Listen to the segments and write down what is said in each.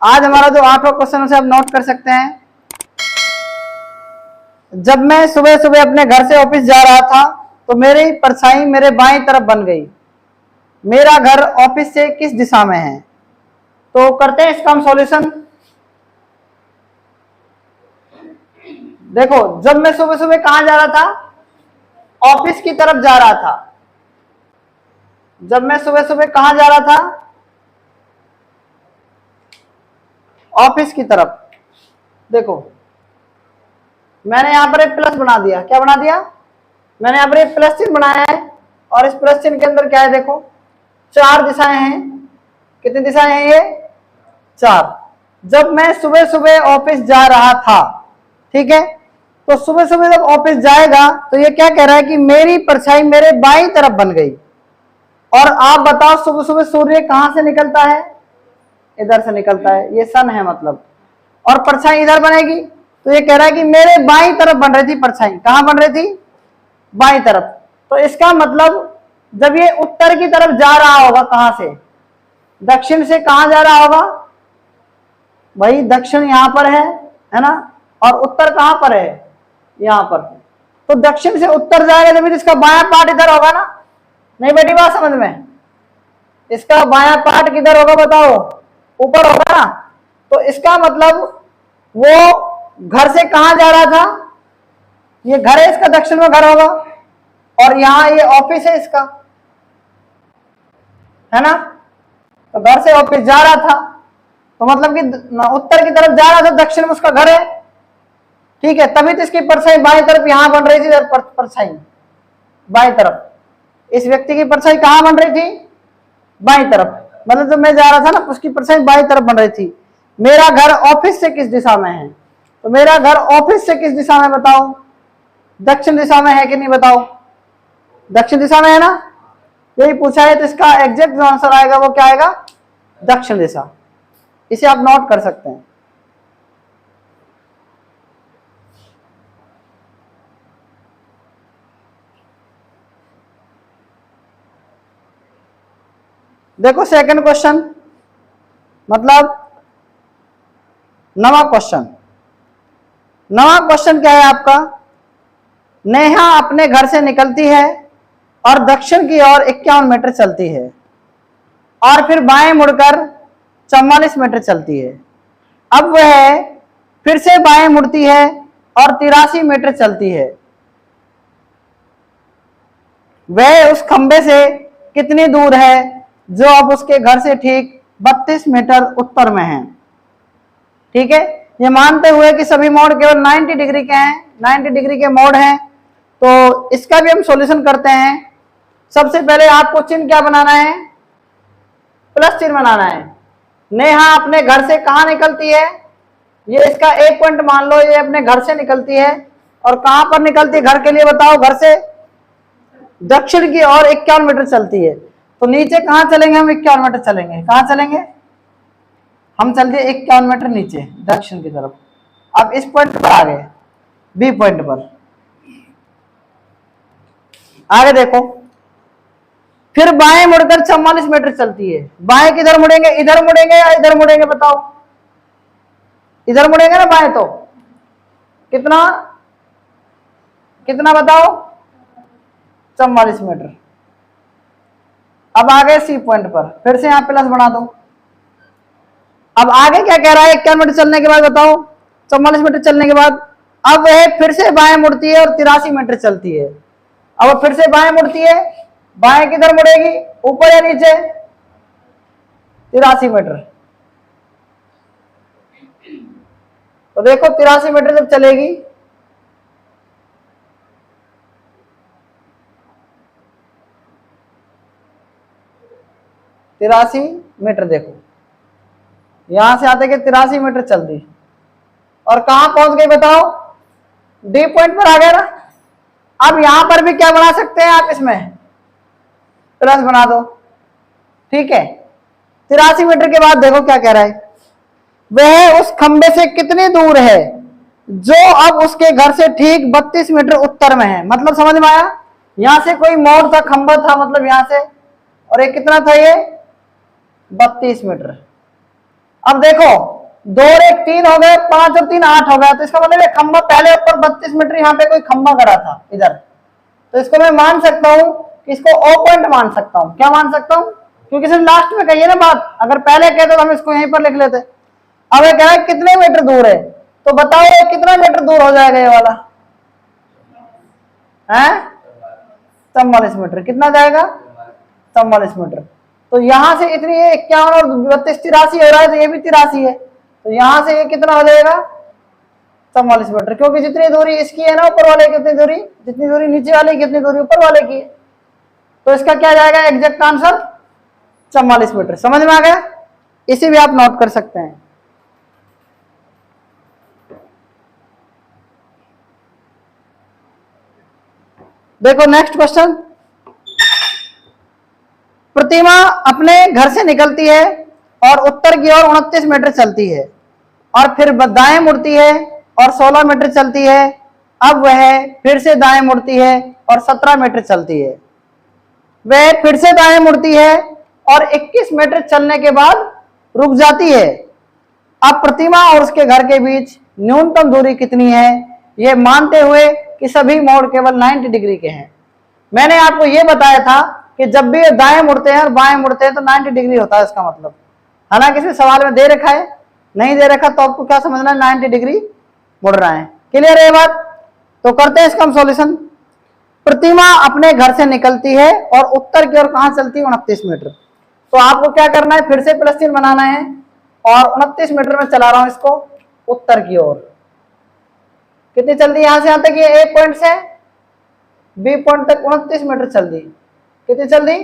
आज हमारा जो 8वां क्वेश्चन उसे आप नोट कर सकते हैं। जब मैं सुबह सुबह अपने घर से ऑफिस जा रहा था तो मेरी परछाई मेरे बाईं तरफ बन गई। मेरा घर ऑफिस से किस दिशा में है? तो करते हैं इसका हम सॉल्यूशन। देखो, जब मैं सुबह सुबह कहां जा रहा था? ऑफिस की तरफ जा रहा था। जब मैं सुबह सुबह कहां जा रहा था? ऑफिस की तरफ। देखो, मैंने यहां पर एक प्लस बना दिया। क्या बना दिया? मैंने यहां पर एक प्लस चिन्ह बनाया है और इस प्लस चिन्ह के अंदर क्या है? देखो, 4 दिशाएं हैं। कितनी दिशाएं हैं ये? 4। जब मैं सुबह सुबह ऑफिस जा रहा था, ठीक है, तो सुबह सुबह जब ऑफिस जाएगा तो ये क्या कह रहा है कि मेरी परछाई मेरे बाईं तरफ बन गई। और आप बताओ, सुबह सुबह सूर्य कहां से निकलता है? इधर से निकलता है, ये सन है मतलब। और परछाई इधर बनेगी, तो ये कह रहा है कि मेरे बाईं तरफ बन रही थी परछाई। कहां बन रही थी? बाईं तरफ। तो इसका मतलब जब ये उत्तर की तरफ जा रहा होगा, कहां से? दक्षिण से कहां जा रहा होगा? भाई दक्षिण यहां पर है ना, और उत्तर कहां पर है? यहां पर। तो दक्षिण से उत्तर जाएगा जब इसका बायां पार्ट इधर होगा ना। नहीं बेटी, बात समझ में? इसका बायां पार्ट किधर होगा बताओ? ऊपर होगा ना। तो इसका मतलब वो घर से कहां जा रहा था? ये घर है, इसका दक्षिण में घर होगा, और यहां ये ऑफिस है इसका, है ना। तो घर से ऑफिस जा रहा था, तो मतलब कि उत्तर की तरफ जा रहा था, दक्षिण में उसका घर है, ठीक है। तभी तो इसकी परछाई बाईं तरफ यहां बन रही थी। परछाई बाईं तरफ, इस व्यक्ति की परछाई कहां बन रही थी? बाईं तरफ। मतलब जब मैं जा रहा था ना, उसकी परछाई बाईं तरफ बन रही थी। मेरा घर ऑफिस से किस दिशा में है? तो मेरा घर ऑफिस से किस दिशा में बताओ? दक्षिण दिशा में है कि नहीं बताओ? दक्षिण दिशा में है ना। यही पूछा है, तो इसका एग्जैक्ट जो आंसर आएगा वो क्या आएगा? दक्षिण दिशा। इसे आप नोट कर सकते हैं। देखो सेकंड क्वेश्चन, मतलब 9वां क्वेश्चन। 9वां क्वेश्चन क्या है आपका? नेहा अपने घर से निकलती है और दक्षिण की ओर 51 मीटर चलती है और फिर बाएं मुड़कर 44 मीटर चलती है। अब वह फिर से बाएं मुड़ती है और 83 मीटर चलती है। वह उस खंबे से कितनी दूर है जो अब उसके घर से ठीक 32 मीटर उत्तर में है? ठीक है, ये मानते हुए कि सभी मोड़ केवल 90 डिग्री के हैं, 90 डिग्री के मोड़ हैं। तो इसका भी हम सॉल्यूशन करते हैं। सबसे पहले आपको चिन्ह क्या बनाना है? प्लस चिन्ह बनाना है। नेहा अपने घर से कहां निकलती है? ये इसका एक पॉइंट मान लो, ये अपने घर से निकलती है। और कहां पर निकलती है घर के लिए बताओ? घर से दक्षिण की ओर 51 मीटर चलती है। तो नीचे कहां चलेंगे हम? 51 मीटर चलेंगे। कहां चलेंगे हम? चलते 51 मीटर नीचे दक्षिण की तरफ। अब इस पॉइंट पर आ गए, बी पॉइंट पर। आगे देखो, फिर बाएं मुड़कर 44 मीटर चलती है। बाएं किधर मुड़ेंगे? इधर मुड़ेंगे या इधर मुड़ेंगे बताओ? इधर मुड़ेंगे ना बाएं। तो कितना कितना बताओ? 44 मीटर। अब आगे सी पॉइंट पर, फिर से यहां प्लस बना दो। अब आगे क्या कह रहा है? 51 मीटर चलने के बाद बताओ, 44 मीटर चलने के बाद अब वह फिर से बाएं मुड़ती है और 83 मीटर चलती है। अब फिर से बाएं मुड़ती है, बाएं किधर मुड़ेगी? ऊपर या नीचे? 83 मीटर। तो देखो 83 मीटर जब चलेगी, तिरासी मीटर, देखो यहां से आते कि 83 मीटर चल दी और कहां पहुंच गई बताओ? डी पॉइंट पर आ गया ना। अब यहां पर भी क्या बना सकते हैं आप? इसमें प्लस बना दो, ठीक है। 83 मीटर के बाद देखो क्या कह रहा है? वह उस खंबे से कितनी दूर है जो अब उसके घर से ठीक 32 मीटर उत्तर में है? मतलब समझ में आया? यहां से कोई मोड़ था, खंबा था, मतलब यहां से, और ये कितना था? ये 32 मीटर। अब देखो 2 और 1 3 हो गए, 5 और 3 8 हो गया, तो इसका मतलब खंबा पहले ऊपर 32 मीटर यहाँ पे कोई खंबा करा था इधर, तो इसको मैं मान सकता हूं कि इसको O पॉइंट मान सकता हूं। क्या मान सकता हूं? क्योंकि सिर्फ लास्ट में कहिए ना बात, अगर पहले कहते तो हम इसको यहीं पर लिख लेते। अब ये कह रहा है कितने मीटर दूर है, तो बताओ ये कितना मीटर दूर हो जाएगा ये वाला है? 44 मीटर। कितना जाएगा? 44 मीटर। तो यहां से इतनी 51 और 32 83 हो रहा है, तो ये भी 83 है, तो यहां से ये कितना हो जाएगा? 44 मीटर, क्योंकि जितनी दूरी इसकी है ना ऊपर वाले कितनी दूरी, जितनी दूरी नीचे वाले की कितनी दूरी ऊपर वाले की है, तो इसका क्या जाएगा एग्जैक्ट आंसर? 44 मीटर। समझ में आ गया? इसे भी आप नोट कर सकते हैं। देखो नेक्स्ट क्वेश्चन, प्रतिमा अपने घर से निकलती है और उत्तर की ओर 29 मीटर चलती है और फिर दाएं मुड़ती है और 16 मीटर चलती है। अब वह फिर से दाएं मुड़ती है और 17 मीटर चलती है। वह फिर से दाएं मुड़ती है और 21 मीटर चलने के बाद रुक जाती है। अब प्रतिमा और उसके घर के बीच न्यूनतम दूरी कितनी है, यह मानते हुए कि सभी मोड़ केवल 90 डिग्री के हैं। मैंने आपको यह बताया था कि जब भी दाएं मुड़ते हैं और बाएं मुड़ते हैं तो 90 डिग्री होता है इसका मतलब। हालांकि इसमें सवाल में दे रखा है, नहीं दे रखा तो आपको क्या समझना है, 90 डिग्री मुड़ रहा है। क्लियर है ये बात? तो करते हैं इसका हम सॉल्यूशन। प्रतिमा अपने घर से निकलती है और उत्तर की ओर कहां चलती है? 29 मीटर। तो आपको क्या करना है, फिर से प्लस चिन्ह बनाना है और 29 मीटर में चला रहा हूं इसको उत्तर की ओर। कितनी चल दी यहां से यहां तक? ये ए पॉइंट से बी पॉइंट तक 29 मीटर चल दी। कितनी चल दी?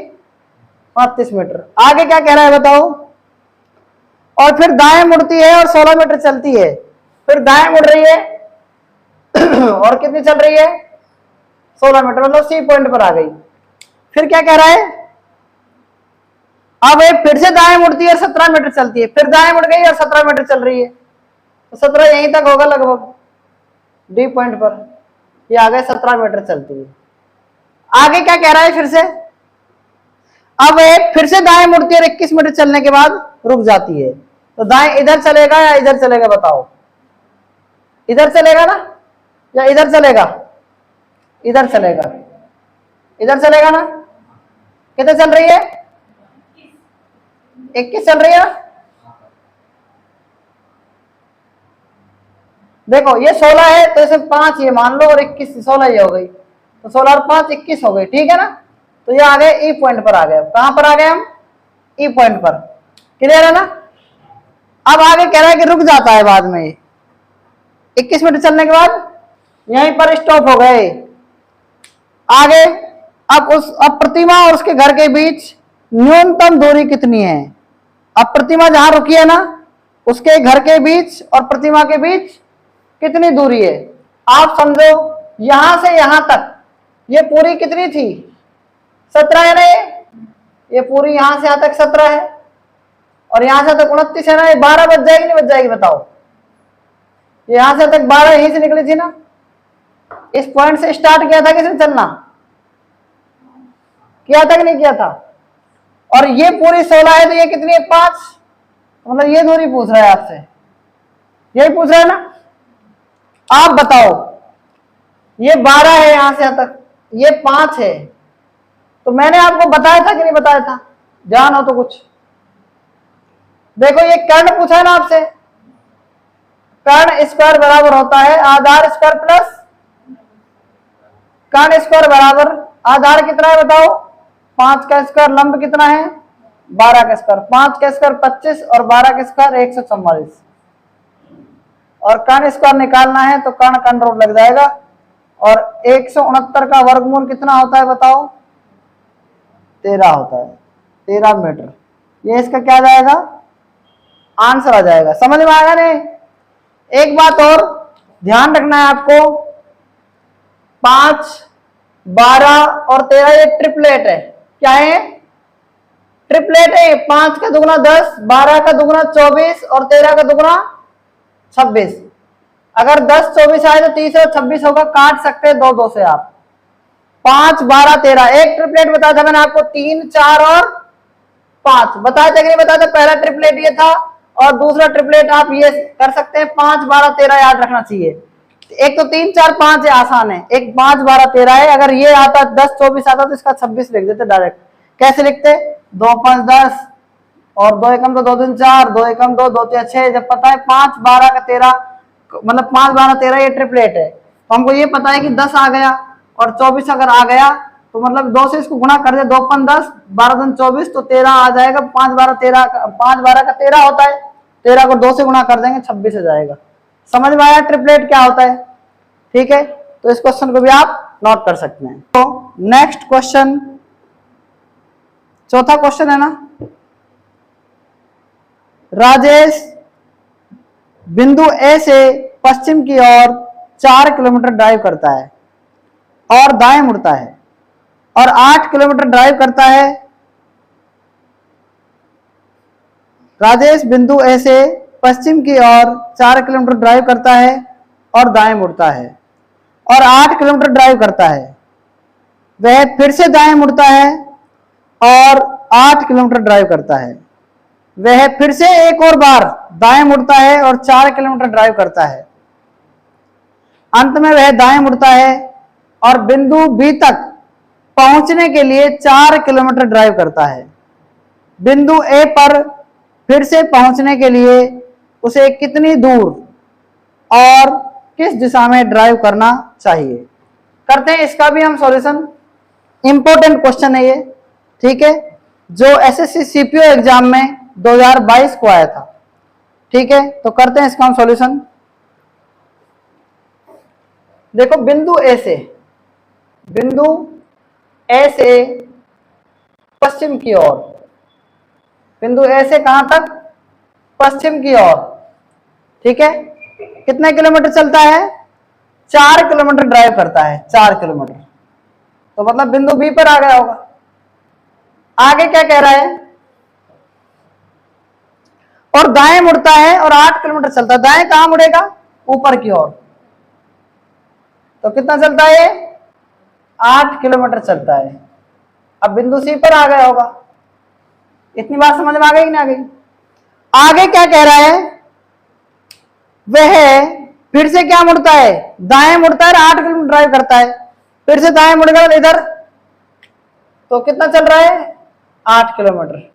29 मीटर। आगे क्या कह रहा है बताओ? और फिर दाएं मुड़ती है और 16 मीटर चलती है। फिर दाएं मुड़ रही है और कितनी चल रही है? 16 मीटर, मतलब सी पॉइंट पर आ गई। फिर क्या कह रहा है? अब एक फिर से दाएं मुड़ती है और 17 मीटर चलती है। फिर दाएं मुड़ गई और 17 मीटर चल रही है, तो 17 यहीं तक होगा लगभग डी पॉइंट पर। ये आ गए 17 मीटर चलती है। आगे क्या कह रहा है फिर से? अब एक फिर से दाएं मुड़ती है और 21 मीटर चलने के बाद रुक जाती है। तो दाएं इधर चलेगा या इधर चलेगा बताओ? इधर चलेगा ना या इधर चलेगा? इधर चलेगा। इधर चलेगा ना? कितने चल रही है? 21 चल रही है। देखो ये 16 है तो इसे 5 ये मान लो और 21 16 ये हो गई, तो 16 और 5 21 हो गई। ठीक है ना? तो ये आ गए ई पॉइंट पर आ गए। कहां पर आ गए हम? ई पॉइंट पर। क्लियर है ना? अब आगे कह रहा है कि रुक जाता है बाद में, 21 मीटर चलने के बाद यहीं पर स्टॉप हो गए। आगे अब प्रतिमा और उसके घर के बीच न्यूनतम दूरी कितनी है? अब प्रतिमा जहां रुकी है ना, उसके घर के बीच और प्रतिमा के बीच कितनी दूरी है? आप समझो यहां से यहां तक ये पूरी कितनी थी? 17 है ना? ये पूरी यहां से यहां तक 17 है और यहां से तक 29 है ना? ये 12 बच जाएगी नहीं बच जाएगी बताओ? यहां से तक 12 यहीं से निकली थी ना? इस पॉइंट से स्टार्ट किया था किसने चलना? किया था कि नहीं किया था? और ये पूरी 16 है तो ये कितनी है? 5। मतलब ये दूरी पूछ रहा है आपसे, यही पूछ रहा है ना? आप बताओ, ये 12 है यहां से यहां तक, ये 5 है, तो मैंने आपको बताया था कि नहीं बताया था? ध्यान हो तो कुछ देखो। ये कर्ण पूछा है ना आपसे, कर्ण स्क्वायर बराबर होता है आधार स्क्वायर प्लस कर्ण स्क्वायर बराबर आधार कितना है बताओ? 5 का स्क्वायर, लंब कितना है? 12 का स्क्वायर। 5 का स्क्वायर 25 और 12 का स्क्वायर 144। और कर्ण स्क्वायर निकालना है तो कर्ण कंट्रोल लग जाएगा। और 169 का वर्गमूल कितना होता है बताओ? 13 होता है, 13 मीटर। ये इसका क्या जाएगा? आंसर आ जाएगा। समझ में आएगा नहीं? एक बात और ध्यान रखना है आपको, 5 12 और 13 ये ट्रिपलेट है। क्या है? ट्रिपलेट है। 5 का दुगना 10, 12 का दुगना 24 और 13 का दुगना 26। अगर 10 24 आए तो 30 और 26 होगा, काट सकते हैं 2 2 से आप। 5 12 13 एक ट्रिपलेट बताया था मैंने आपको, 3 4 और 5 बताया था कि नहीं बताया था? पहला ट्रिपलेट ये था और दूसरा ट्रिपलेट आप ये कर सकते हैं 5 12 13 याद रखना चाहिए। एक तो 3 4 5 है, आसान है, एक 5 12 13 है। अगर ये आता 10 24 आता तो इसका 26 लिख देते डायरेक्ट। कैसे लिखते? 2 5 10 और 2 एकम 2 2 3 4, 2 एकम 2 2 3 6। जब पता है 5 12 का 13 मतलब 5 12 13 ये ट्रिपलेट है, तो हमको ये पता है कि 10 आ गया और 24 अगर आ गया तो मतलब 2 से इसको गुणा कर दे, 2 5 10 12 2 24 तो 13 आ जाएगा। 5 12 13 5 12 का 13 होता है, 13 को 2 से गुणा कर देंगे 26 हो जाएगा। समझ में आया ट्रिपलेट क्या होता है? ठीक है, तो इस क्वेश्चन को भी आप नोट कर सकते हैं। तो नेक्स्ट क्वेश्चन, चौथा क्वेश्चन है ना, राजेश बिंदु ए से पश्चिम की ओर 4 किलोमीटर ड्राइव करता है और दाएं मुड़ता है और 8 किलोमीटर ड्राइव करता है। राजेश बिंदु ए से पश्चिम की ओर 4 किलोमीटर ड्राइव करता है और दाएं मुड़ता है और 8 किलोमीटर ड्राइव करता है। वह फिर से दाएं मुड़ता है और 8 किलोमीटर ड्राइव करता है। वह फिर से एक और बार दाएं मुड़ता है और 4 किलोमीटर ड्राइव करता है। अंत में वह दाएं मुड़ता है और बिंदु बी तक पहुंचने के लिए 4 किलोमीटर ड्राइव करता है। बिंदु ए पर फिर से पहुंचने के लिए उसे कितनी दूर और किस दिशा में ड्राइव करना चाहिए? करते हैं इसका भी हम सॉल्यूशन। इंपॉर्टेंट क्वेश्चन है ये, ठीक है, जो एसएससी सीपीओ एग्जाम में 2022 को आया था। ठीक है, तो करते हैं इसका हम सॉल्यूशन। देखो बिंदु ए से पश्चिम की ओर, बिंदु ए से कहां तक? पश्चिम की ओर। ठीक है, कितने किलोमीटर चलता है? 4 किलोमीटर ड्राइव करता है, 4 किलोमीटर। तो मतलब बिंदु बी पर आ गया होगा। आगे क्या कह रहा है? और दाएं मुड़ता है और 8 किलोमीटर चलता है। दाएं कहां मुड़ेगा? ऊपर की ओर। तो कितना चलता है? 8 किलोमीटर चलता है। अब बिंदु सी पर आ गया होगा। इतनी बात समझ में आ गई कि नहीं आ गई? आगे क्या कह रहा है? वह फिर से क्या मुड़ता है? दाएं मुड़ता है, 8 किलोमीटर ड्राइव करता है। फिर से दाएं मुड़ेगा इधर, तो कितना चल रहा है? 8 किलोमीटर।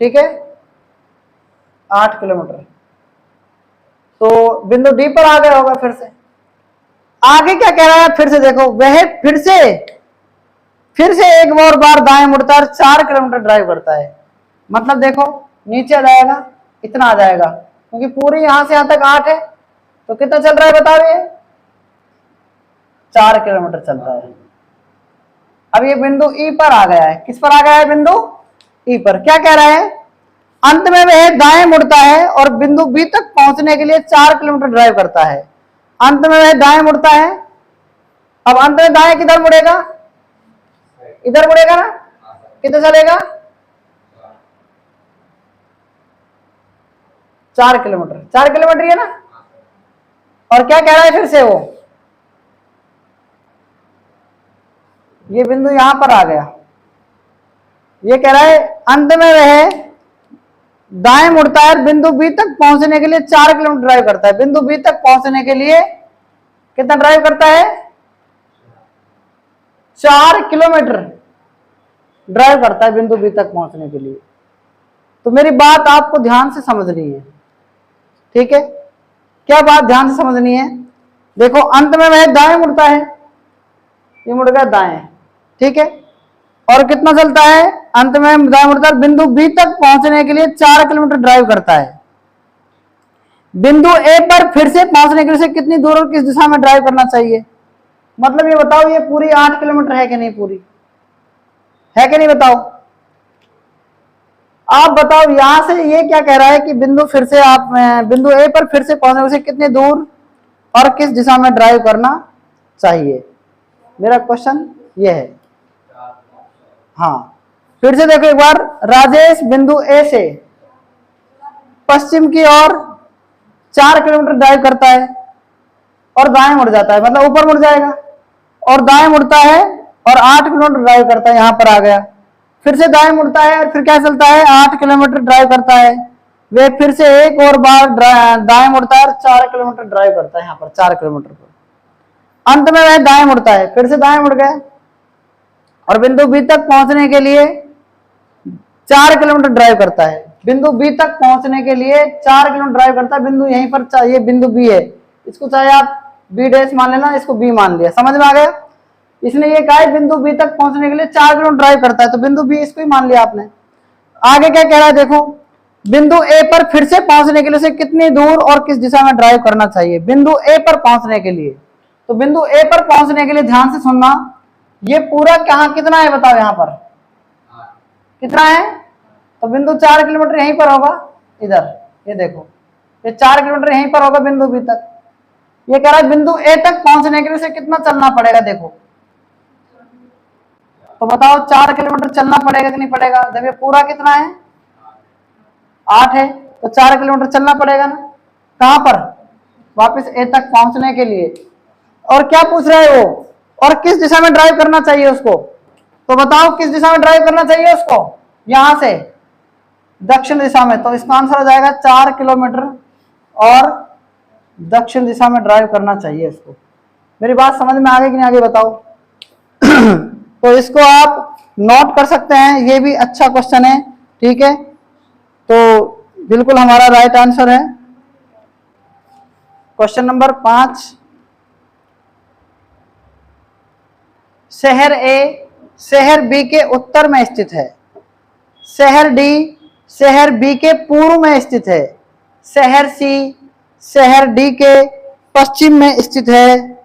ठीक है, 8 किलोमीटर। तो बिंदु डी पर आ गया होगा फिर से। आगे क्या कह रहा है? फिर से देखो, वह फिर से एक और बार दाएं मुड़ता है, 4 किलोमीटर ड्राइव करता है। मतलब देखो नीचे आ जाएगा, इतना आ जाएगा, क्योंकि पूरी यहां से यहां तक 8 है। तो कितना चल रहा है बताओ? ये 4 किलोमीटर चलता है। अब ये बिंदु ई पर आ गया है। किस पर आ गया है? बिंदु ई पर। क्या कह रहा है? अंत में वह दाएं मुड़ता है और बिंदु बी तक पहुंचने के लिए 4 किलोमीटर ड्राइव करता है। अंत में वह दाएं मुड़ता है। अब अंत में दाएं किधर मुड़ेगा? इधर मुड़ेगा ना। कितना चलेगा? 4 किलोमीटर। 4 किलोमीटर है ना। और क्या कह रहा है फिर से वो? ये बिंदु यहां पर आ गया। ये कह रहा है अंत में वह दाएं मुड़ता है, बिंदु बी तक पहुंचने के लिए 4 किलोमीटर ड्राइव करता है। बिंदु बी तक पहुंचने के लिए कितना ड्राइव करता है? 4 किलोमीटर ड्राइव करता है बिंदु बी तक पहुंचने के लिए। तो मेरी बात आपको ध्यान से समझनी है। ठीक है, क्या बात ध्यान से समझनी है? देखो अंत में वह दाएं मुड़ता है, ये मुड़ गया दाएं। ठीक है, और कितना चलता है? अंत में दाएं मुड़ता है, बिंदु बी तक पहुंचने के लिए 4 किलोमीटर ड्राइव करता है। बिंदु ए पर फिर से पहुंचने के लिए कितनी दूर और किस दिशा में ड्राइव करना चाहिए? मतलब ये बताओ, ये पूरी 8 किलोमीटर है कि नहीं? पूरी है कि नहीं बताओ? आप बताओ। यहां से ये क्या कह रहा है कि बिंदु बिंदु ए पर फिर से पहुंचने से कितनी दूर और किस दिशा में ड्राइव करना चाहिए? मेरा क्वेश्चन ये है। हाँ, फिर से देखो एक बार। राजेश बिंदु ए से पश्चिम की ओर 4 किलोमीटर ड्राइव करता है और दाएं मुड़ जाता है, मतलब ऊपर मुड़ जाएगा। और दाएं मुड़ता है और 8 किलोमीटर ड्राइव करता है, यहाँ पर आ गया, फिर से दाएं मुड़ता है और फिर क्या चलता है, 8 किलोमीटर ड्राइव करता है, वे फिर से एक और बार दाएं मुड़ता है और 4 किलोमीटर ड्राइव करता है, यहाँ पर 4 किलोमीटर पर। अंत में वह दाएं मुड़ता है, फिर से दाएं मुड़ गया और बिंदु बी तक पहुंचने के लिए 4 किलोमीटर ड्राइव करता है। बिंदु बी तक पहुंचने के लिए 4 किलोमीटर ड्राइव करता है। बिंदु यहीं पर, ये बिंदु बी है, इसको चाहे आप बी डैश मान लेना, इसको बी मान लिया, समझ में आ गया। इसने ये कहा है बिंदु बी तक पहुंचने के लिए 4 किलोमीटर ड्राइव करता है, तो बिंदु बी इसको ही मान लिया आपने। आगे क्या कह रहा है देखो, बिंदु ए पर फिर से पहुंचने के लिए उसे कितनी दूर और किस दिशा में ड्राइव करना चाहिए। बिंदु ए पर पहुंचने के लिए, तो बिंदु ए पर पहुंचने के लिए ध्यान से सुनना, ये पूरा कहां कितना है बताओ, यहां पर कितना है, तो बिंदु 4 किलोमीटर यहीं पर होगा, इधर ये देखो, ये 4 किलोमीटर यहीं पर होगा बिंदु बी तक। ये कह रहा है बिंदु ए तक पहुंचने के लिए उसे कितना चलना पड़ेगा, देखो तो बताओ 4 किलोमीटर चलना पड़ेगा कि नहीं पड़ेगा। जब ये पूरा कितना है 8 है, तो 4 किलोमीटर चलना पड़ेगा ना, कहां पर, वापस ए तक पहुंचने के लिए। और क्या पूछ रहा है वो, और किस दिशा में ड्राइव करना चाहिए उसको, तो बताओ किस दिशा में ड्राइव करना चाहिए उसको, यहां से दक्षिण दिशा में। तो इसका आंसर हो जाएगा 4 किलोमीटर और दक्षिण दिशा में ड्राइव करना चाहिए इसको। मेरी बात समझ में आ गई कि नहीं, आगे बताओ। तो इसको आप नोट कर सकते हैं, ये भी अच्छा क्वेश्चन है, ठीक है। तो बिल्कुल हमारा राइट आंसर है क्वेश्चन नंबर 5। शहर ए शहर बी के उत्तर में स्थित है, शहर डी शहर बी के पूर्व में स्थित है, शहर सी शहर डी के पश्चिम में स्थित है,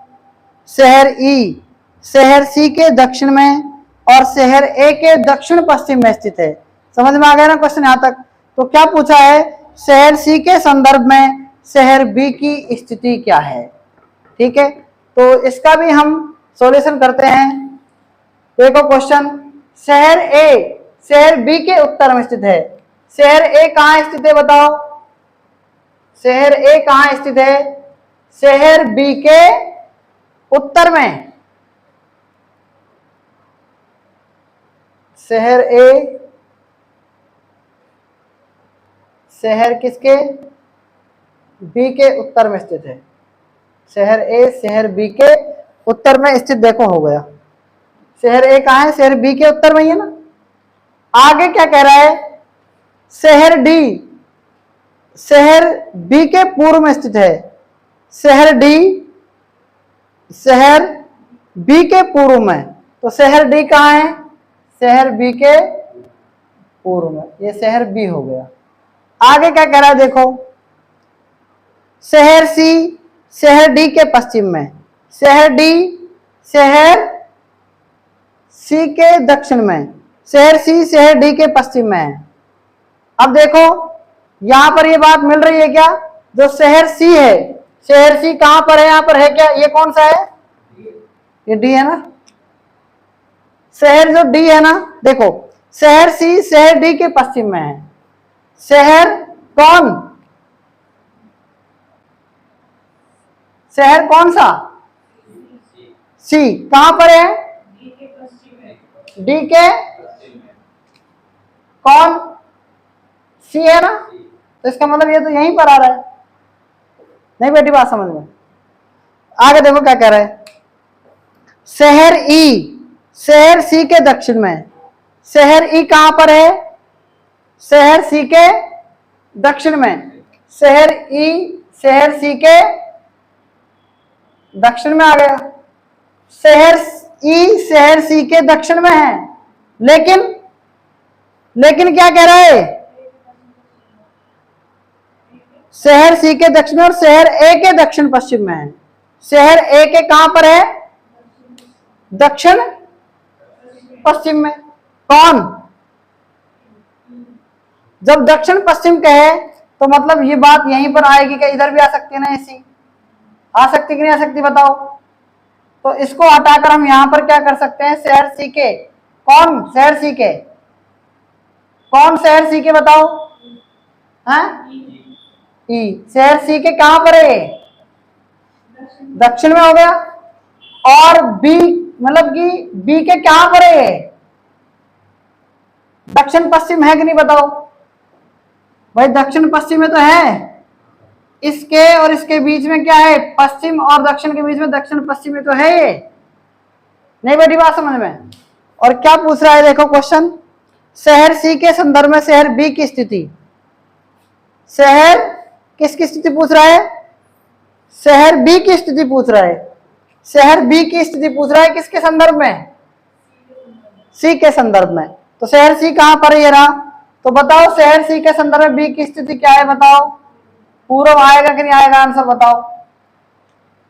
शहर ई शहर सी के दक्षिण में और शहर ए के दक्षिण पश्चिम में स्थित है। समझ में आ गया ना क्वेश्चन यहां तक। तो क्या पूछा है, शहर सी के संदर्भ में शहर बी की स्थिति क्या है, ठीक है। तो इसका भी हम सॉल्यूशन करते हैं। देखो क्वेश्चन, शहर ए शहर बी के उत्तर में स्थित है, शहर ए कहां स्थित है बताओ, शहर ए कहां स्थित है, शहर बी के उत्तर में, शहर ए शहर किसके, बी के उत्तर में स्थित है, शहर ए शहर बी के उत्तर में स्थित। देखो हो गया, शहर ए कहां है, शहर बी के उत्तर में ही है ना। आगे क्या कह रहा है, शहर डी शहर बी के पूर्व में स्थित है, शहर डी शहर बी के पूर्व में, तो शहर डी कहां है, शहर बी के पूर्व में, ये शहर बी हो गया। आगे क्या कह रहा है देखो, शहर सी शहर डी के पश्चिम में, शहर डी शहर सी के दक्षिण में, शहर सी शहर डी के पश्चिम में है। अब देखो यहां पर ये बात मिल रही है क्या, जो शहर सी है, शहर सी कहां पर है, यहां पर है क्या, ये कौन सा है, ये डी है ना। शहर जो डी है ना, देखो शहर सी शहर डी के पश्चिम में है, शहर कौन, शहर कौन सा, सी कहां पर है, डी के कौन, सी है ना, तो इसका मतलब ये तो यहीं पर आ रहा है। नहीं बेटी बात समझ में। आगे देखो क्या कह रहा है, शहर ई शहर सी के दक्षिण में, शहर ई कहां पर है, शहर सी के दक्षिण में, शहर ई शहर सी के दक्षिण में आ गया, शहर ई शहर सी के दक्षिण में है, लेकिन क्या कह रहा है, शहर सी के दक्षिण और शहर ए के दक्षिण पश्चिम में है। शहर ए के कहां पर है, दक्षिण पश्चिम में। कौन, जब दक्षिण पश्चिम कहे तो मतलब ये बात यहीं पर आएगी, क्या इधर भी आ सकती है ना, ऐसी आ सकती कि नहीं आ सकती बताओ। तो इसको हटाकर हम यहां पर क्या कर सकते हैं, शहर सी के कौन, शहर सी के कौन, शहर सी के बताओ, हैं ई, शहर सी के कहां पर है, दक्षिण में हो गया। और बी मतलब कि बी के क्या पर है ये? दक्षिण पश्चिम है कि नहीं बताओ भाई, दक्षिण पश्चिम में तो है। इसके और इसके बीच में क्या है, पश्चिम और दक्षिण के बीच में दक्षिण पश्चिम में तो है ये। नहीं बैठी बात समझ में। और क्या पूछ रहा है देखो क्वेश्चन, शहर सी के संदर्भ में शहर बी की स्थिति, शहर किसकी स्थिति पूछ रहा है, शहर बी की स्थिति पूछ रहा है। शहर बी की स्थिति पूछ रहा है किसके संदर्भ में, सी के संदर्भ में। तो शहर सी कहां पर है ये रहा, तो बताओ शहर सी के संदर्भ में बी की स्थिति क्या है बताओ, पूर्व आएगा कि नहीं आएगा, आंसर बताओ,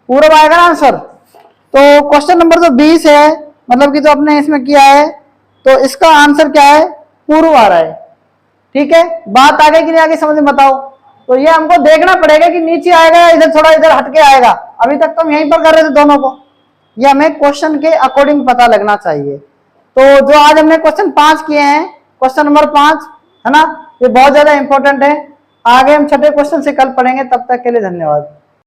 पूर्व आएगा ना आंसर। तो क्वेश्चन नंबर जो 20 है, मतलब कि जो अपने इसमें किया है, तो इसका आंसर क्या है, पूर्व आ रहा है। ठीक है, बात आगे कि नहीं आगे समझ में बताओ। तो ये हमको देखना पड़ेगा कि नीचे आएगा इधर थोड़ा इधर हटके आएगा, अभी तक तो हम यहीं पर कर रहे थे दोनों को, ये हमें क्वेश्चन के अकॉर्डिंग पता लगना चाहिए। तो जो आज हमने क्वेश्चन 5 किए हैं, क्वेश्चन नंबर 5 है ना, ये बहुत ज्यादा इंपॉर्टेंट है। आगे हम छठे क्वेश्चन से कल पढ़ेंगे, तब तक के लिए धन्यवाद।